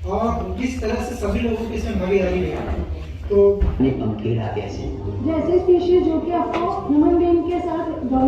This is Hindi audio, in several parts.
और किस तरह से सभी लोगों की इसमें भागीदारी है। तो जैसे स्पीशीज जो कि आपको ह्यूमन बीइंग के साथ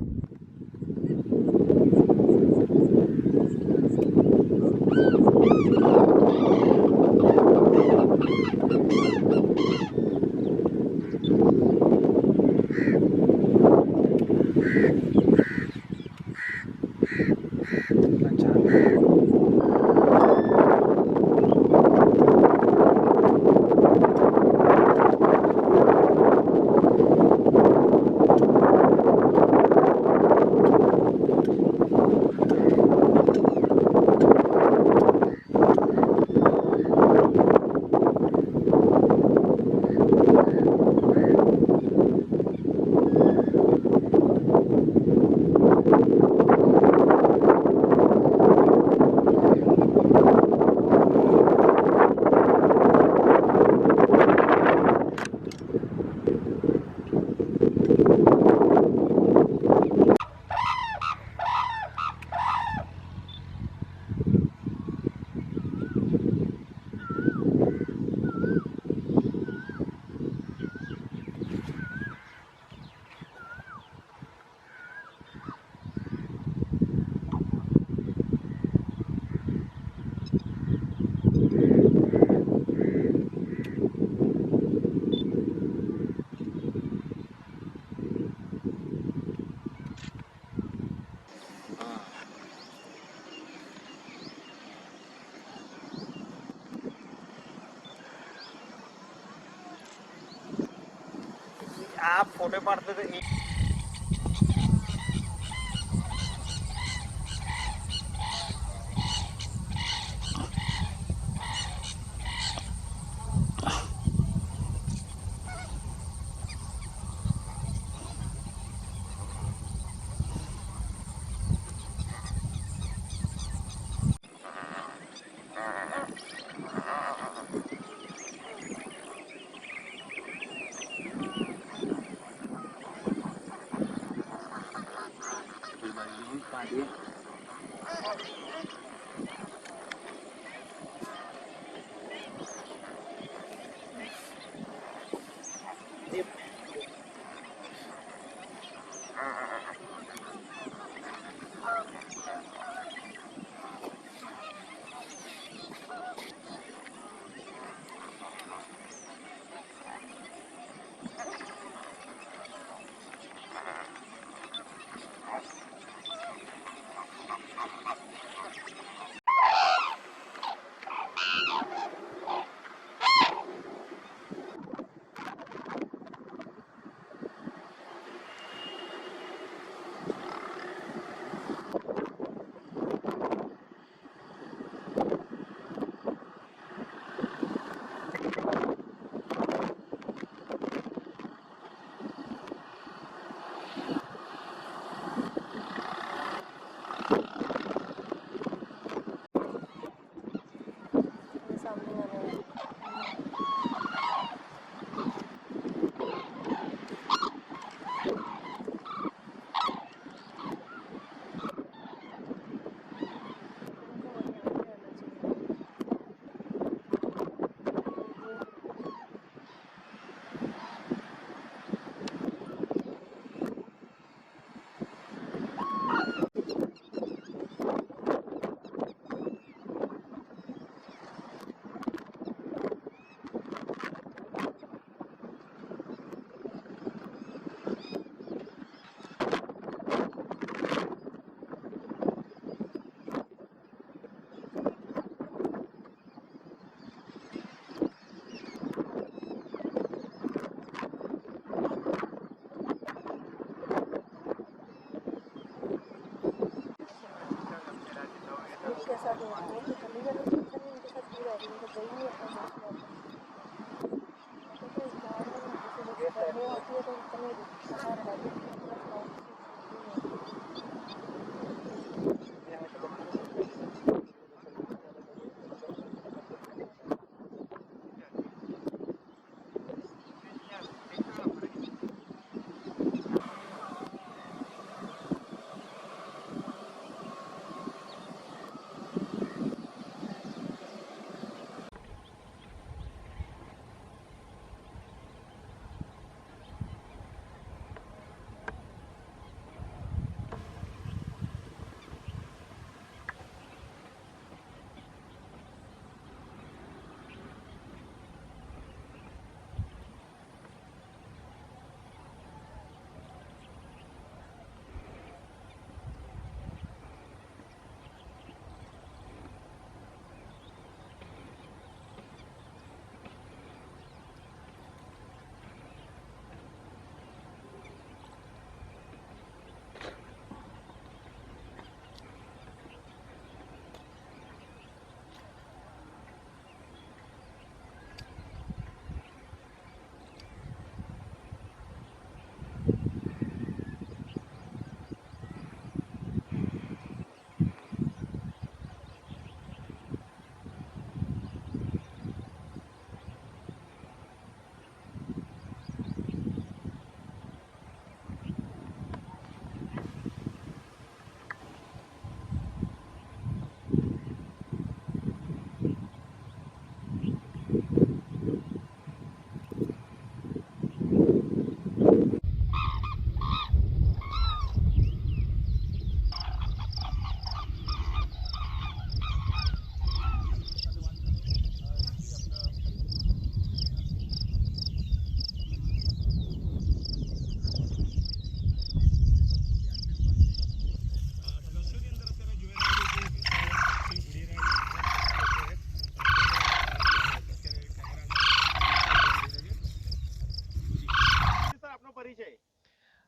आप फोटो पड़ते तो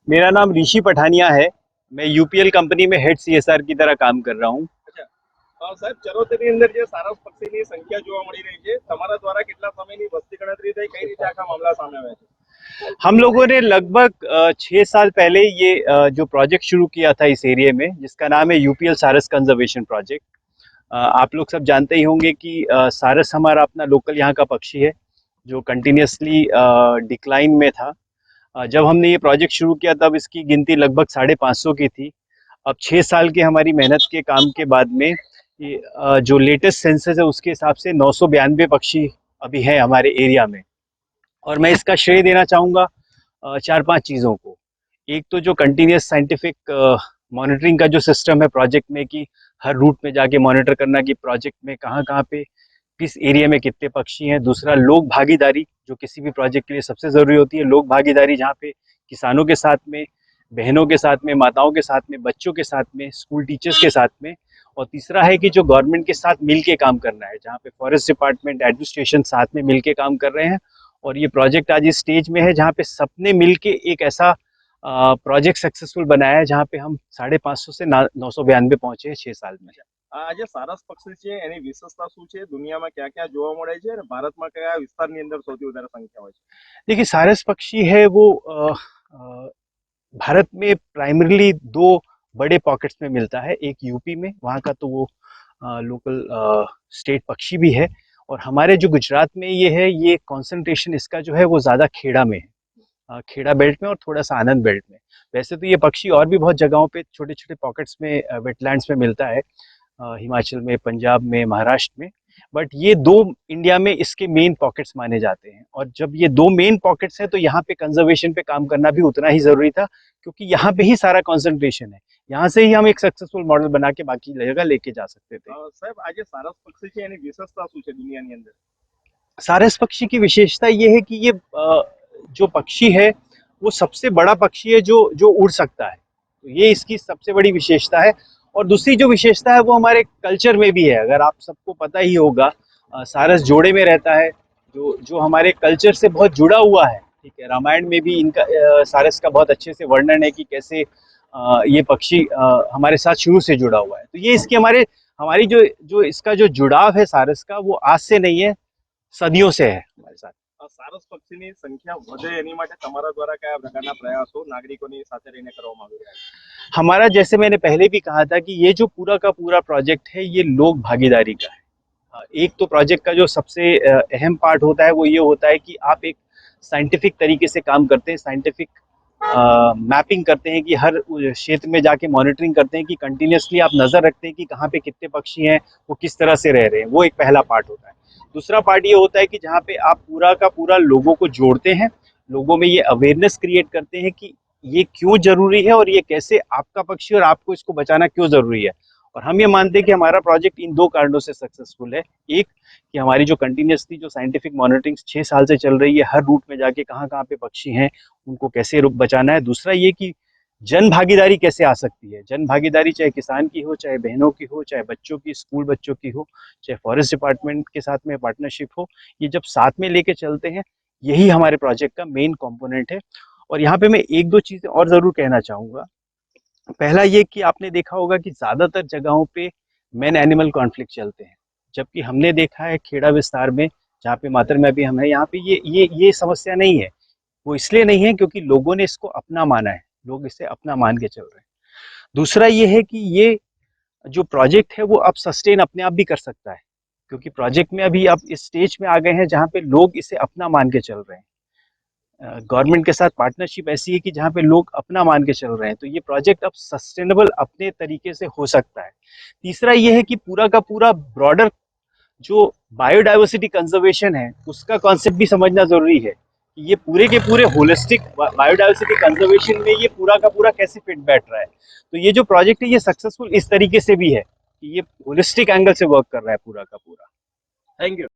मेरा नाम ऋषि पठानिया है। मैं यूपीएल कंपनी में हेड सीएसआर की तरह काम कर रहा हूँ। સાહેબ ચરોતરની અંદર જે સારસ પક્ષીની સંખ્યા જોવા મળી રહી છે, તમારા દ્વારા કેટલા સમયની વસ્તી ગણતરી થઈ, કઈ રીતે આખા મામલા સામે આવ્યા છે? हम लोगों ने लगभग 6 साल पहले ये जो प्रोजेक्ट शुरू किया था इस एरिया में, जिसका नाम है यूपीएल सारस कंजर्वेशन प्रोजेक्ट। आप लोग सब जानते ही होंगे कि सारस हमारा अपना लोकल यहाँ का पक्षी है जो कंटिन्यूसली डिक्लाइन में था। जब हमने ये प्रोजेक्ट शुरू किया तब इसकी गिनती लगभग 550 की थी। अब 6 साल की हमारी मेहनत के काम के बाद में ये जो लेटेस्ट सेंसस है उसके हिसाब से 992 पक्षी अभी हैं हमारे एरिया में। और मैं इसका श्रेय देना चाहूँगा 4-5 चीज़ों को। एक तो जो कंटिन्यूस साइंटिफिक मॉनिटरिंग का जो सिस्टम है प्रोजेक्ट में, कि हर रूट में जाके मॉनिटर करना कि प्रोजेक्ट में कहाँ कहाँ पे किस एरिया में कितने पक्षी हैं। दूसरा, लोक भागीदारी, जो किसी भी प्रोजेक्ट के लिए सबसे ज़रूरी होती है, लोक भागीदारी, जहाँ पे किसानों के साथ में, बहनों के साथ में, माताओं के साथ में, बच्चों के साथ में, स्कूल टीचर्स के साथ में। और तीसरा है कि जो गवर्नमेंट के साथ मिल के काम करना है, जहाँ पे फॉरेस्ट डिपार्टमेंट, एडमिनिस्ट्रेशन साथ में मिल के काम कर रहे हैं। और ये प्रोजेक्ट आज इस स्टेज में है जहाँ पे सबने मिल के एक ऐसा प्रोजेक्ट सक्सेसफुल बनाया है जहाँ पे हम 550 से 992 पहुंचे हैं 6 साल में। આ જે સારસ પક્ષી છે એની વિશેષતા શું છે, દુનિયામાં ક્યાં ક્યાં જોવા મળે છે અને ભારતમાં કયા વિસ્તારની અંદર સૌથી વધારે સંખ્યા હોય છે? देखिए, सारस पक्षी है वो भारत में प्राइमरीली 2 बड़े पॉकेट्स में मिलता है। एक यूपी में, वहाँ का तो वो लोकल स्टेट पक्षी भी है। और हमारे जो गुजरात में ये है, ये कॉन्सेंट्रेशन इसका जो है वो ज़्यादा खेड़ा में है, खेड़ा बेल्ट में और थोड़ा सा आनंद बेल्ट में। वैसे तो ये पक्षी और भी बहुत जगहों पे छोटे छोटे पॉकेट्स में, वेटलैंड्स में मिलता है, हिमाचल में, पंजाब में, महाराष्ट्र में। बट ये 2 इंडिया में इसके मेन पॉकेट्स माने जाते हैं। और जब ये 2 मेन पॉकेट्स हैं तो यहाँ पे कंजर्वेशन पे काम करना भी उतना ही ज़रूरी था, क्योंकि यहाँ पे ही सारा कॉन्सेंट्रेशन है। यहाँ से ही हम एक सक्सेसफुल मॉडल बना के बाकी जगह लेके जा सकते थे। સાહેબ, આ જે સારસ પક્ષી છે એની વિશેષતા શું છે દુનિયાની અંદર? सारस पक्षी की विशेषता ये है कि ये जो पक्षी है वो सबसे बड़ा पक्षी है जो जो उड़ सकता है। तो ये इसकी सबसे बड़ी विशेषता है। और दूसरी जो विशेषता है वो हमारे कल्चर में भी है। अगर आप सबको पता ही होगा, सारस जोड़े में रहता है, जो जो हमारे कल्चर से बहुत जुड़ा हुआ है। ठीक है, रामायण में भी इनका सारस का बहुत अच्छे से वर्णन है कि कैसे ये पक्षी हमारे साथ शुरू से जुड़ा हुआ है। तो ये इसकी हमारी जो जो इसका जो जुड़ाव है सारस का, वो आज से नहीं है, सदियों से है हमारे साथ। સારસ પક્ષીની સંખ્યા વધે એની માટે તમારા દ્વારા કયા પ્રકારના પ્રયાસો નાગરિકોની સાથે રહીને કરવામાં આવી રહ્યા છે? हमारा, जैसे मैंने पहले भी कहा था, कि ये जो पूरा का पूरा प्रोजेक्ट है ये लोक भागीदारी का है। एक तो प्रोजेक्ट का जो सबसे अहम पार्ट होता है वो ये होता है कि आप एक साइंटिफिक तरीके से काम करते हैं, साइंटिफिक मैपिंग करते हैं, कि हर क्षेत्र में जाके मॉनिटरिंग करते हैं, कि कंटिन्यूसली आप नज़र रखते हैं कि कहाँ पे कितने पक्षी हैं, वो किस तरह से रह रहे हैं। वो एक पहला पार्ट होता है। दूसरा पार्ट ये होता है कि जहाँ पे आप पूरा का पूरा लोगों को जोड़ते हैं, लोगों में ये अवेयरनेस क्रिएट करते हैं कि ये क्यों जरूरी है और ये कैसे आपका पक्षी और आपको इसको बचाना क्यों जरूरी है। और हम ये मानते हैं कि हमारा प्रोजेक्ट इन 2 कारणों से सक्सेसफुल है। एक, कि हमारी जो कंटिन्यूसली जो साइंटिफिक मॉनिटरिंग 6 साल से चल रही है, हर रूट में जाके कहाँ कहाँ पे पक्षी हैं उनको कैसे बचाना है। दूसरा ये कि जन भागीदारी कैसे आ सकती है। जन भागीदारी चाहे किसान की हो, चाहे बहनों की हो, चाहे बच्चों की, स्कूल बच्चों की हो, चाहे फॉरेस्ट डिपार्टमेंट के साथ में पार्टनरशिप हो, ये जब साथ में लेके चलते हैं, यही हमारे प्रोजेक्ट का मेन कंपोनेंट है। और यहाँ पे मैं 1-2 चीज़ें और ज़रूर कहना चाहूँगा। पहला ये कि आपने देखा होगा कि ज़्यादातर जगहों पे मैन एनिमल कॉन्फ्लिक्ट चलते हैं, जबकि हमने देखा है खेड़ा विस्तार में, जहाँ पे मातर में भी हम हैं, यहाँ पे ये समस्या नहीं है। वो इसलिए नहीं है क्योंकि लोगों ने इसको अपना माना है, लोग इसे अपना मान के चल रहे हैं। दूसरा ये है कि ये जो प्रोजेक्ट है वो अब सस्टेन अपने आप भी कर सकता है, क्योंकि प्रोजेक्ट में अभी आप इस स्टेज में आ गए हैं जहाँ पे लोग इसे अपना मान के चल रहे हैं। गवर्नमेंट के साथ पार्टनरशिप ऐसी है कि जहाँ पे लोग अपना मान के चल रहे हैं, तो ये प्रोजेक्ट अब सस्टेनेबल अपने तरीके से हो सकता है। तीसरा ये है कि पूरा का पूरा ब्रॉडर जो बायोडाइवर्सिटी कंजर्वेशन है उसका कॉन्सेप्ट भी समझना जरूरी है, कि ये पूरे के पूरे होलिस्टिक बायोडाइवर्सिटी कंजर्वेशन में ये पूरा का पूरा कैसे फिट बैठ रहा है। तो ये जो प्रोजेक्ट है ये सक्सेसफुल इस तरीके से भी है कि ये होलिस्टिक एंगल से वर्क कर रहा है पूरा का पूरा। Thank you.